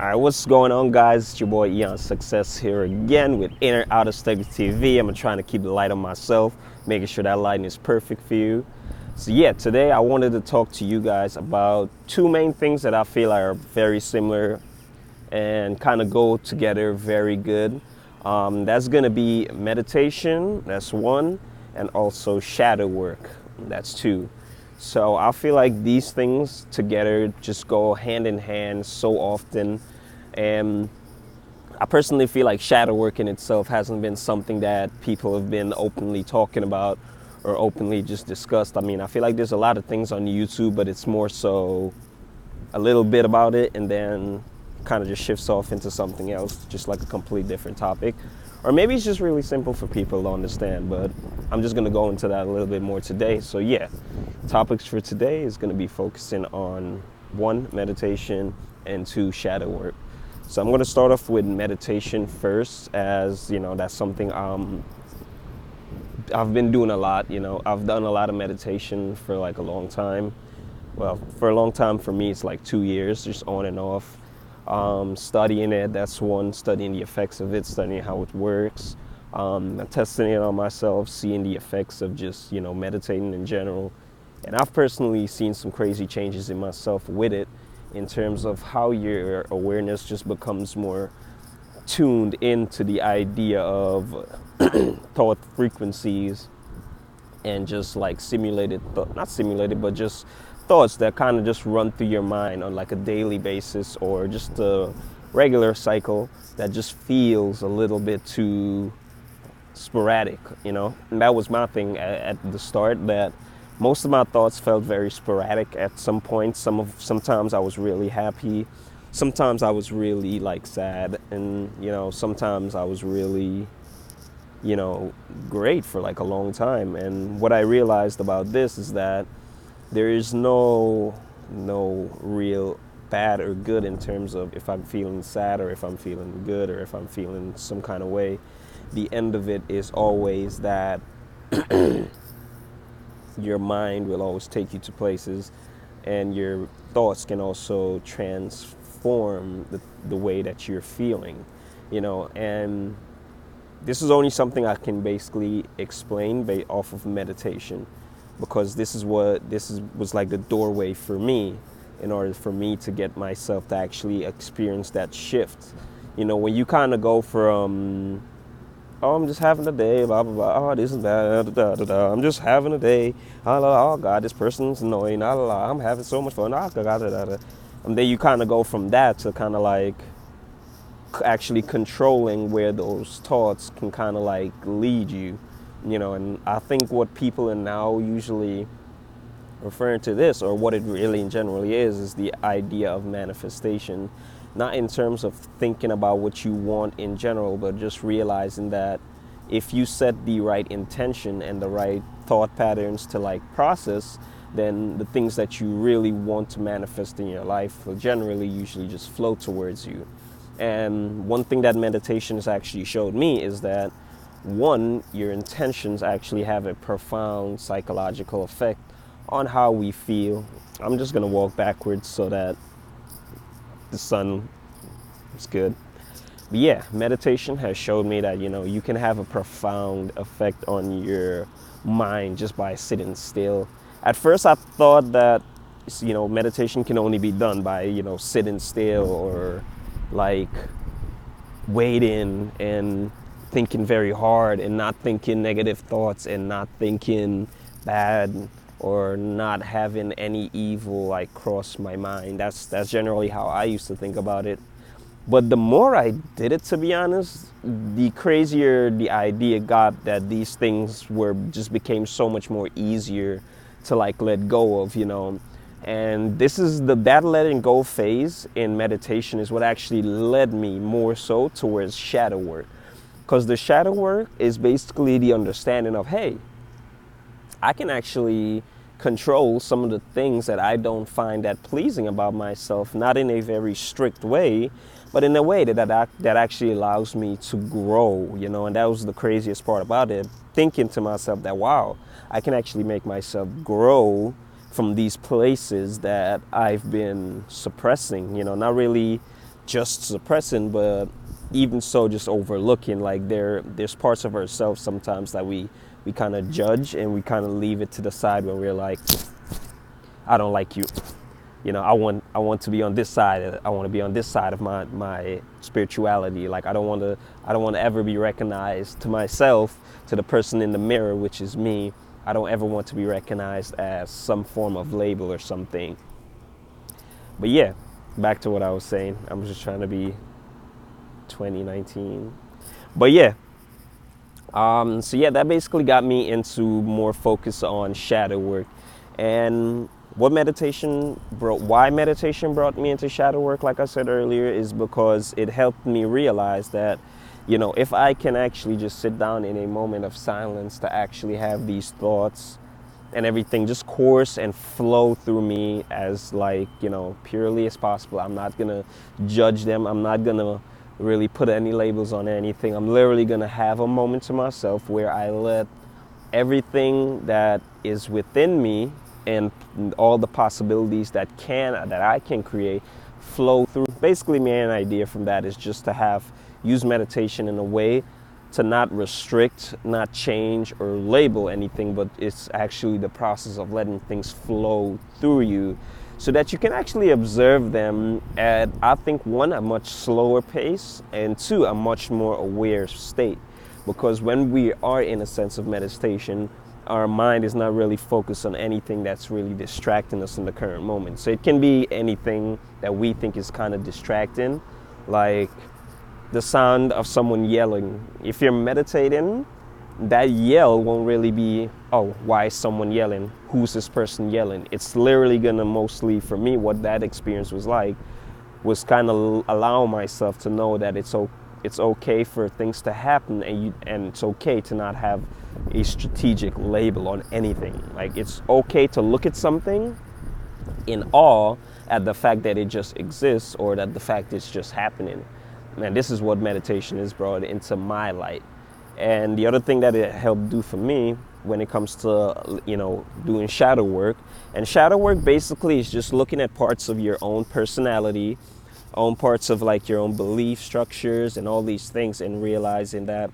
Alright, what's going on, guys? It's your boy Eon Success here again with Inner Outer Study TV. I'm trying to keep the light on myself, making sure that lighting is perfect for you. So yeah, today I wanted to talk to you guys about two main things that I feel are very similar and kind of go together very good. That's going to be meditation, that's one, and also shadow work, that's two. So I feel like these things together just go hand in hand so often. And I personally feel like shadow work in itself hasn't been something that people have been openly talking about or openly just discussed. I mean, I feel like there's a lot of things on YouTube, but it's more so a little bit about it and then kind of just shifts off into something else, just like a complete different topic. Or maybe it's just really simple for people to understand, but I'm just going to go into that a little bit more today. So yeah, topics for today is going to be focusing on one, meditation, and two, shadow work. So I'm going to start off with meditation first, as you know, that's something I've been doing a lot. You know, I've done a lot of meditation for like a long time. Well, for a long time for me, it's like 2 years, just on and off. Studying it, that's one, studying the effects of it, studying how it works, testing it on myself, seeing the effects of just, you know, meditating in general. And I've personally seen some crazy changes in myself with it, in terms of how your awareness just becomes more tuned into the idea of thought frequencies and just like not simulated, but just thoughts that kind of just run through your mind on like a daily basis or just a regular cycle that just feels a little bit too sporadic, you know. And that was my thing at the start, that most of my thoughts felt very sporadic at some point. Sometimes I was really happy, sometimes I was really like sad, and you know, sometimes I was really, you know, great for like a long time. And what I realized about this is that there is no real bad or good in terms of if I'm feeling sad or if I'm feeling good or if I'm feeling some kind of way. The end of it is always that your mind will always take you to places, and your thoughts can also transform the way that you're feeling, you know. And this is only something I can basically explain off of meditation, because this was like the doorway for me in order for me to get myself to actually experience that shift. You know, when you kind of go from, oh, I'm just having a day, blah, blah, blah, oh, this is bad, da, da, da, I'm just having a day, oh, God, this person's annoying, I'm having so much fun, and then you kind of go from that to kind of like actually controlling where those thoughts can kind of like lead you, you know. And I think what people are now usually referring to this, or what it really in generally is the idea of manifestation. Not in terms of thinking about what you want in general, but just realizing that if you set the right intention and the right thought patterns to like process, then the things that you really want to manifest in your life will generally usually just flow towards you. And one thing that meditation has actually showed me is that, one, your intentions actually have a profound psychological effect on how we feel. I'm just going to walk backwards so that the sun is good. But yeah, meditation has showed me that, you know, you can have a profound effect on your mind just by sitting still. At first I thought that, you know, meditation can only be done by, you know, sitting still or like waiting and thinking very hard and not thinking negative thoughts and not thinking bad or not having any evil like cross my mind. That's generally how I used to think about it. But the more I did it, to be honest, the crazier the idea got that these things became so much more easier to like let go of, you know. And this is that letting go phase in meditation is what actually led me more so towards shadow work. Because the shadow work is basically the understanding of, hey, I can actually control some of the things that I don't find that pleasing about myself, not in a very strict way, but in a way that actually allows me to grow, you know. And that was the craziest part about it, thinking to myself that, wow, I can actually make myself grow from these places that I've been suppressing, you know, not really just suppressing, but even so, just overlooking. Like there's parts of ourselves sometimes that we kind of judge, and we kind of leave it to the side when we're like, I don't like you. You know, I want to be on this side. I want to be on this side of my spirituality. Like I don't want to ever be recognized to myself, to the person in the mirror, which is me. I don't ever want to be recognized as some form of label or something. But yeah, back to what I was saying. I'm just trying to be 2019. But yeah, so yeah, that basically got me into more focus on shadow work. And why meditation brought me into shadow work, like I said earlier, is because it helped me realize that, you know, if I can actually just sit down in a moment of silence to actually have these thoughts and everything just course and flow through me as, like, you know, purely as possible. I'm not gonna judge them. I'm not gonna really put any labels on anything. I'm literally gonna have a moment to myself where I let everything that is within me and all the possibilities that I can create flow through. Basically, my main idea from that is just to use meditation in a way to not restrict, not change or label anything, but it's actually the process of letting things flow through you so that you can actually observe them at, I think, one, a much slower pace, and two, a much more aware state. Because when we are in a sense of meditation, our mind is not really focused on anything that's really distracting us in the current moment. So it can be anything that we think is kind of distracting, like the sound of someone yelling. If you're meditating, that yell won't really be, oh, why is someone yelling? Who's this person yelling? It's literally gonna mostly, for me, what that experience was like, was kind of allow myself to know that it's okay for things to happen, and it's okay to not have a strategic label on anything. Like, it's okay to look at something in awe at the fact that it just exists, or that the fact it's just happening. And this is what meditation is brought into my light. And the other thing that it helped do for me when it comes to, you know, doing shadow work, and shadow work basically is just looking at parts of your own personality, own parts of, like, your own belief structures and all these things, and realizing that,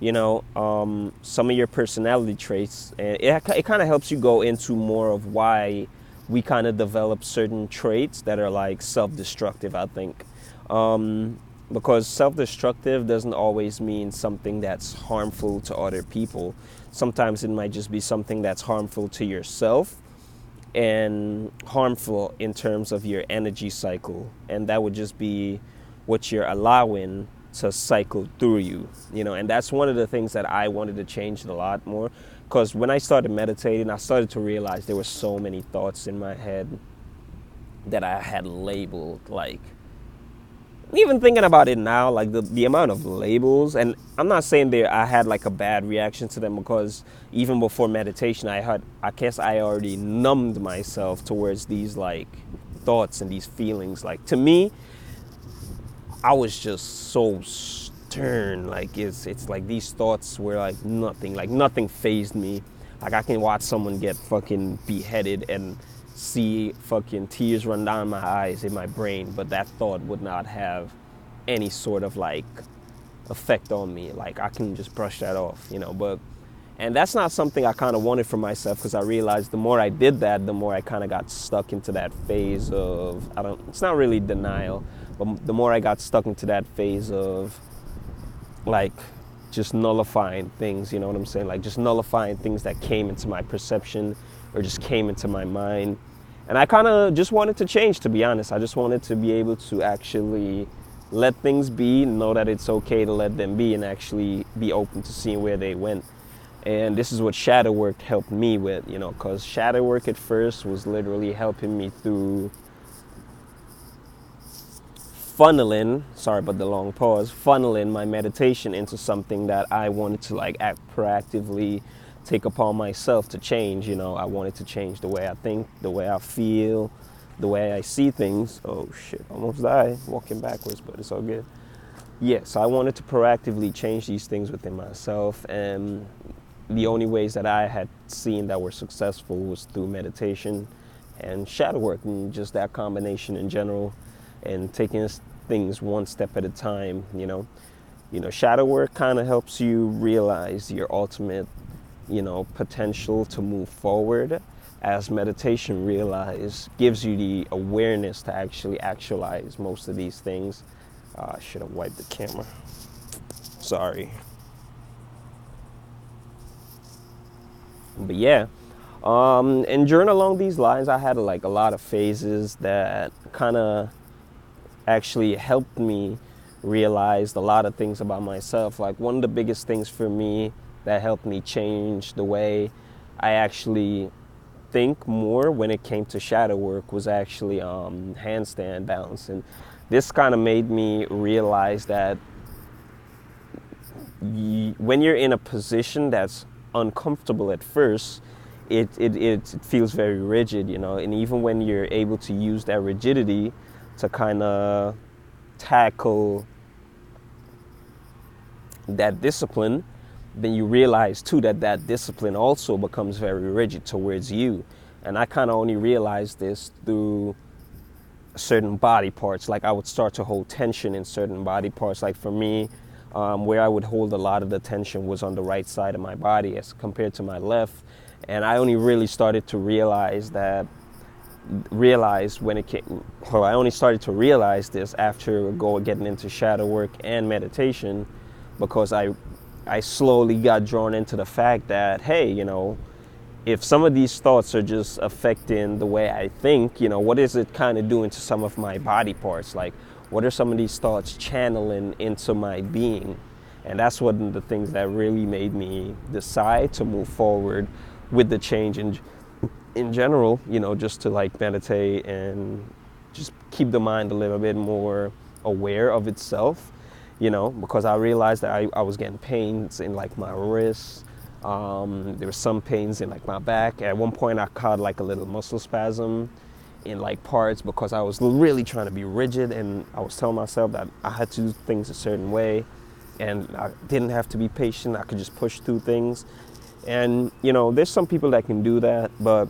you know, some of your personality traits, it kind of helps you go into more of why we kind of develop certain traits that are, like, self-destructive, I think. Because self-destructive doesn't always mean something that's harmful to other people. Sometimes it might just be something that's harmful to yourself and harmful in terms of your energy cycle. And that would just be what you're allowing to cycle through you, you know. And that's one of the things that I wanted to change a lot more, because when I started meditating, I started to realize there were so many thoughts in my head that I had labeled. Like, even thinking about it now, like the amount of labels, and I'm not saying I had like a bad reaction to them, because even before meditation, I guess I already numbed myself towards these, like, thoughts and these feelings. Like, to me, I was just so stern. Like, it's like these thoughts were like nothing fazed me. Like, I can watch someone get fucking beheaded and see fucking tears run down my eyes in my brain, but that thought would not have any sort of, like, effect on me. Like, I can just brush that off, you know. And that's not something I kind of wanted for myself, because I realized the more I did that, the more I kind of got stuck into that phase of, it's not really denial, but the more I got stuck into that phase of, like, just nullifying things, you know what I'm saying? Like, just nullifying things that came into my perception or just came into my mind. And I kind of just wanted to change, to be honest. I just wanted to be able to actually let things be, know that it's okay to let them be, and actually be open to seeing where they went. And this is what shadow work helped me with, you know, because shadow work at first was literally helping me through funneling my meditation into something that I wanted to, like, act proactively take upon myself to change. You know, I wanted to change the way I think, the way I feel, the way I see things. Oh shit, almost died walking backwards, but it's all good. Yeah, so I wanted to proactively change these things within myself, and the only ways that I had seen that were successful was through meditation and shadow work, and just that combination in general, and taking things one step at a time. Shadow work kind of helps you realize your ultimate, potential to move forward, as meditation gives you the awareness to actually actualize most of these things. I should have wiped the camera. Sorry. But yeah, and during along these lines, I had like a lot of phases that kind of actually helped me realize a lot of things about myself. Like one of the biggest things for me that helped me change the way I actually think more when it came to shadow work was actually handstand balance. And this kind of made me realize that when you're in a position that's uncomfortable at first, it feels very rigid, and even when you're able to use that rigidity to kind of tackle that discipline, then you realize too that discipline also becomes very rigid towards you. And I kind of only realized this through certain body parts. Like I would start to hold tension in certain body parts. Like for me, where I would hold a lot of the tension was on the right side of my body as compared to my left. And I only really started to realize this after getting into shadow work and meditation, because I slowly got drawn into the fact that, hey, if some of these thoughts are just affecting the way I think, what is it kind of doing to some of my body parts? Like, what are some of these thoughts channeling into my being? And that's one of the things that really made me decide to move forward with the change in general, just to like meditate and just keep the mind a little bit more aware of itself, because I realized that I was getting pains in like my wrists. There were some pains in like my back. At one point I caught like a little muscle spasm in like parts because I was really trying to be rigid, and I was telling myself that I had to do things a certain way and I didn't have to be patient. I could just push through things. And there's some people that can do that, but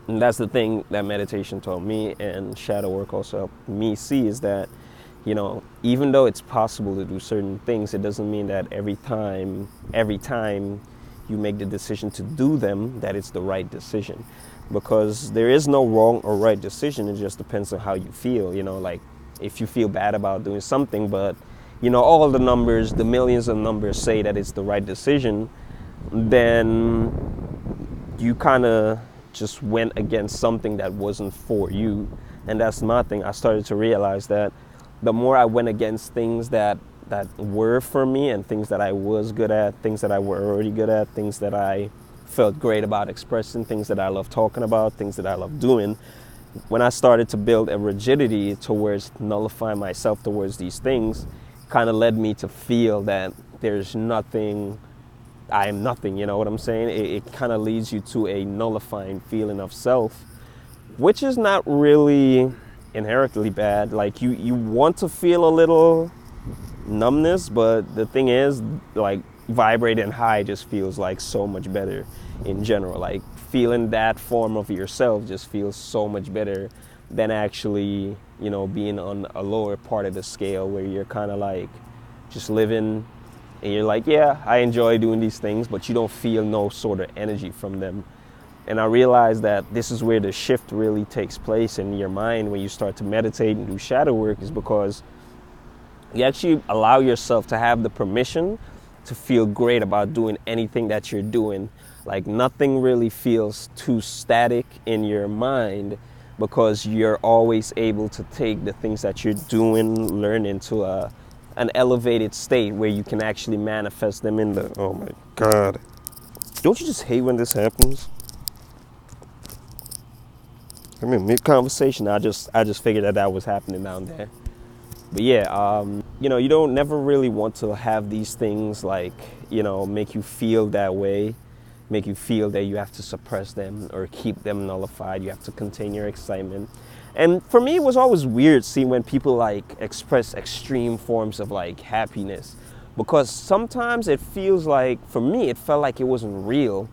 that's the thing that meditation taught me, and shadow work also helped me see, is that even though it's possible to do certain things, it doesn't mean that every time you make the decision to do them, that it's the right decision. Because there is no wrong or right decision. It just depends on how you feel. Like if you feel bad about doing something, but all the numbers, the millions of numbers say that it's the right decision, then you kind of just went against something that wasn't for you. And that's my thing. I started to realize that the more I went against things that were for me, and things that I was good at, things that I were already good at, things that I felt great about expressing, things that I love talking about, things that I love doing, when I started to build a rigidity towards nullifying myself towards these things, kind of led me to feel that there's nothing, I am nothing, you know what I'm saying? It kind of leads you to a nullifying feeling of self, which is not really inherently bad. Like you want to feel a little numbness, but the thing is, like, vibrating high just feels like so much better in general. Like feeling that form of yourself just feels so much better than actually, being on a lower part of the scale where you're kind of like just living and you're like, yeah, I enjoy doing these things, but you don't feel no sort of energy from them. And I realized that this is where the shift really takes place in your mind when you start to meditate and do shadow work, is because you actually allow yourself to have the permission to feel great about doing anything that you're doing. Like nothing really feels too static in your mind, because you're always able to take the things that you're doing, learn into an elevated state where you can actually manifest them in the, oh my God. Don't you just hate when this happens? I mean, mid-conversation, I just figured that was happening down there. But yeah, you don't never really want to have these things like, make you feel that way, make you feel that you have to suppress them or keep them nullified. You have to contain your excitement. And for me, it was always weird seeing when people like express extreme forms of like happiness, because sometimes it feels like, for me, it felt like it wasn't real.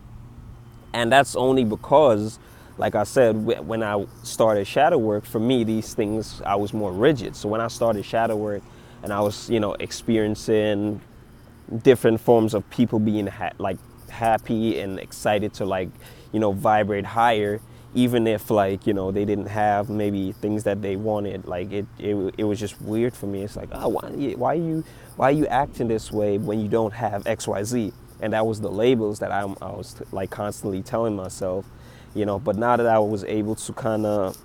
And that's only because like I said, when I started shadow work, for me, these things, I was more rigid. So when I started shadow work and I was, experiencing different forms of people being happy and excited to vibrate higher, even if they didn't have maybe things that they wanted. Like it was just weird for me. It's like, oh, why are you acting this way when you don't have XYZ? And that was the labels that I was like constantly telling myself, but now that I was able to kind of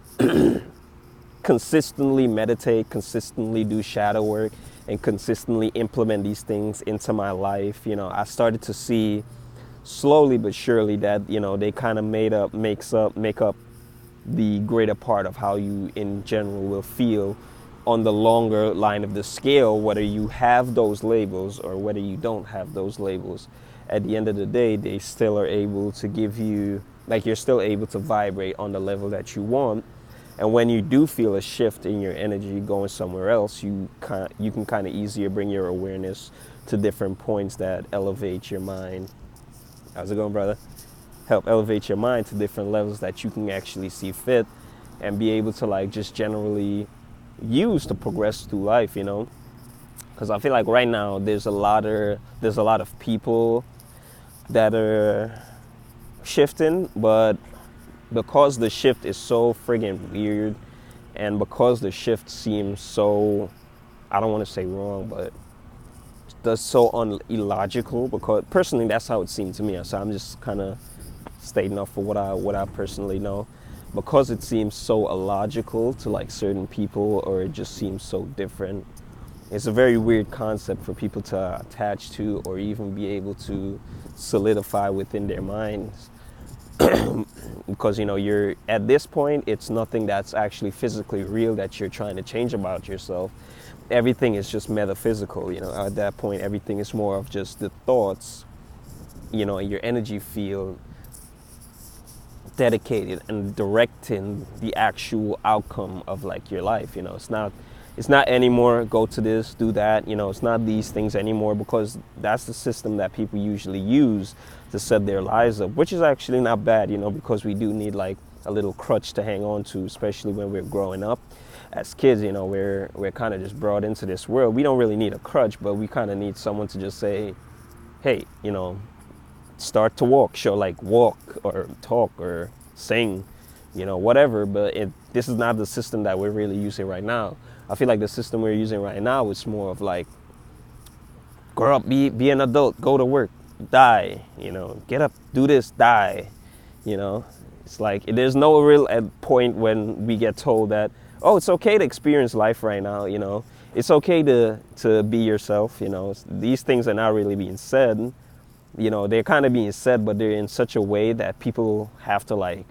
consistently meditate, consistently do shadow work, and consistently implement these things into my life, I started to see slowly but surely that, they kind of make up the greater part of how you in general will feel on the longer line of the scale, whether you have those labels or whether you don't have those labels. At the end of the day, they still are able to give you, you're still able to vibrate on the level that you want. And when you do feel a shift in your energy going somewhere else, you can kind of easier bring your awareness to different points that elevate your mind. How's it going, brother? Help elevate your mind to different levels that you can actually see fit and be able to just generally use to progress through life, because I feel like right now there's a lot of people that are shifting, but because the shift is so friggin' weird and because the shift seems so, I don't want to say wrong, but that's so illogical, because personally that's how it seemed to me. So I'm just kind of stating up for what I personally know, because it seems so illogical to certain people, or it just seems so different. It's a very weird concept for people to attach to or even be able to solidify within their minds. Because you're at this point, it's nothing that's actually physically real that you're trying to change about yourself. Everything is just metaphysical. At that point, everything is more of just the thoughts, and your energy field dedicated and directing the actual outcome of your life. It's not anymore go to this, do that. It's not these things anymore, because that's the system that people usually use to set their lives up, which is actually not bad, because we do need a little crutch to hang on to, especially when we're growing up. As kids, we're kind of just brought into this world. We don't really need a crutch, but we kind of need someone to just say, hey, start to walk, walk or talk or sing, whatever. But this is not the system that we're really using right now. I feel like the system we're using right now is more of grow up, be an adult, go to work, die, get up, do this, die, It's there's no real point when we get told that, oh, it's okay to experience life right now, It's okay to be yourself, These things are not really being said, they're kind of being said, but they're in such a way that people have to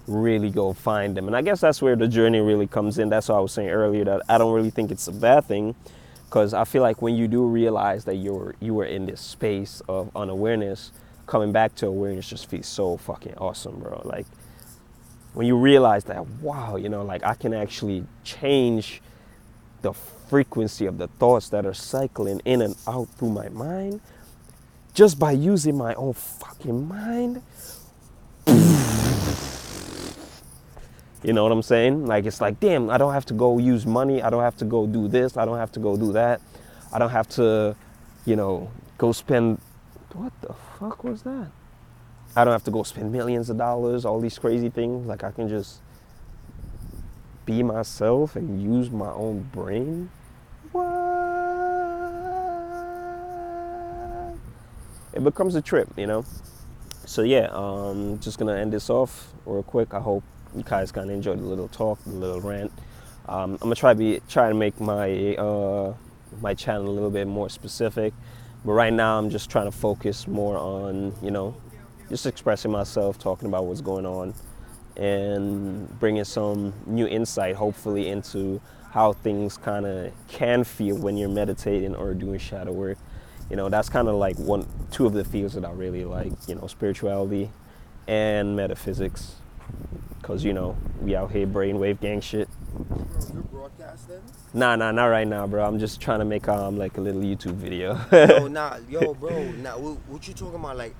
really go find them. And I guess that's where the journey really comes in. That's what I was saying earlier, that I don't really think it's a bad thing, because I feel like when you do realize that you were in this space of unawareness, coming back to awareness just feels so fucking awesome, bro. When you realize that, wow, I can actually change the frequency of the thoughts that are cycling in and out through my mind just by using my own fucking mind. You know what I'm saying? It's damn, I don't have to go use money. I don't have to go do this. I don't have to go do that. I don't have to, go spend, what the fuck was that? I don't have to go spend millions of dollars, all these crazy things. I can just be myself and use my own brain. What? It becomes a trip, So yeah, just gonna end this off real quick. I hope you guys kind of enjoyed the little talk, the little rant. I'm gonna try to make my channel a little bit more specific, but right now I'm just trying to focus more on just expressing myself, talking about what's going on, and bringing some new insight, hopefully, into how things kind of can feel when you're meditating or doing shadow work. That's kind of two of the fields that I really like, spirituality and metaphysics. Because, we out here brainwave gang shit. You're broadcasting? Nah, not right now, bro. I'm just trying to make like a little YouTube video. Bro, nah, what you talking about, like,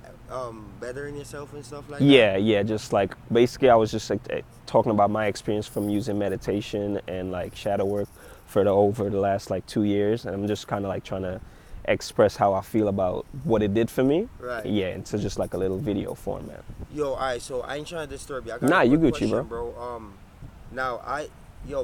bettering yourself and stuff like that? Yeah, just like basically I was just like talking about my experience from using meditation and like shadow work for over the last like 2 years, and I'm just kind of like trying to express how I feel about what it did for me. Right. Yeah, into just like a little video format. Yo, alright, so I ain't trying to disturb you. I got Nah, a you quick Gucci, question, bro. bro. Now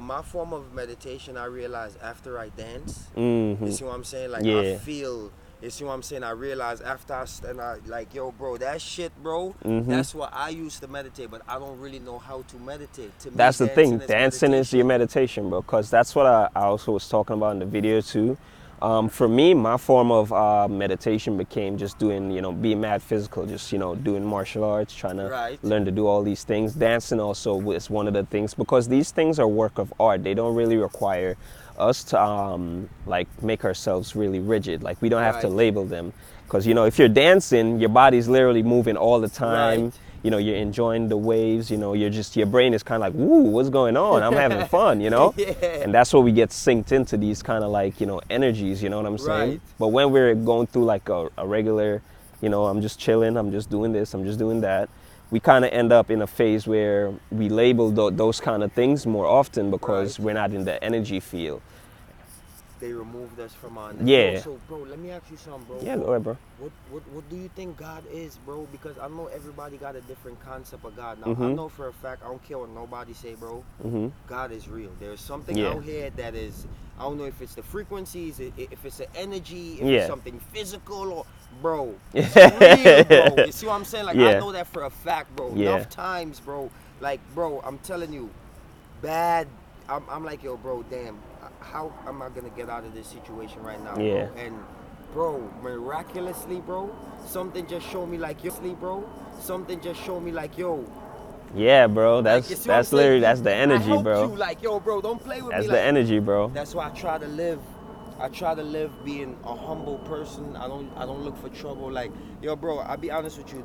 my form of meditation, I realize after I dance. Mm-hmm. You see what I'm saying? Like, Yeah. I feel. You see what I'm saying? I realize after I like, yo, bro, that shit, bro. Mm-hmm. That's what I used to meditate, but I don't really know how to meditate. To me, That's the thing. Dancing is your meditation. meditation, bro. Because that's what I also was talking about in the video too. For me, my form of meditation became just doing, being mad physical, just, doing martial arts, trying to Right. learn to do all these things. Dancing also is one of the things, because these things are work of art. They don't really require us to like make ourselves really rigid. Like, we don't have to Right. label them, because if you're dancing, your body's literally moving all the time. Right. You're enjoying the waves. Your brain is kind of like, woo, what's going on? I'm having fun. Yeah. And that's where we get synced into these kind of like energies. You know what I'm saying? Right. But when we're going through like a regular, I'm just chilling, I'm just doing this, I'm just doing that, we kind of end up in a phase where we label those kind of things more often, because Right. we're not in the energy field. They removed us from our. Yeah. Yo, so, bro, let me ask you something, bro. Yeah, go ahead, bro. What do you think God is, bro? Because I know everybody got a different concept of God. Now, Mm-hmm. I know for a fact, I don't care what nobody say, bro. Mm-hmm. God is real. There's something Yeah. out here that is, I don't know if it's the frequencies, if it's the energy, if Yeah. it's something physical, or, bro, it's real, bro. You see what I'm saying? Like, Yeah. I know that for a fact, bro. Yeah. Enough times, bro. Like, bro, I'm telling you, bad. I'm like, yo, bro, damn. How am I gonna get out of this situation right now, Yeah. bro? And, bro, miraculously, bro, something just showed me like, something just showed me like, yo. Yeah, bro. Like, That's you see what I'm that's literally saying? that's the energy, I helped bro. you, like, yo, bro, don't play with That's me. the Like, energy, bro. that's why I try to live. I try to live being a humble person. I don't look for trouble. Like, yo, bro, I'll be honest with you.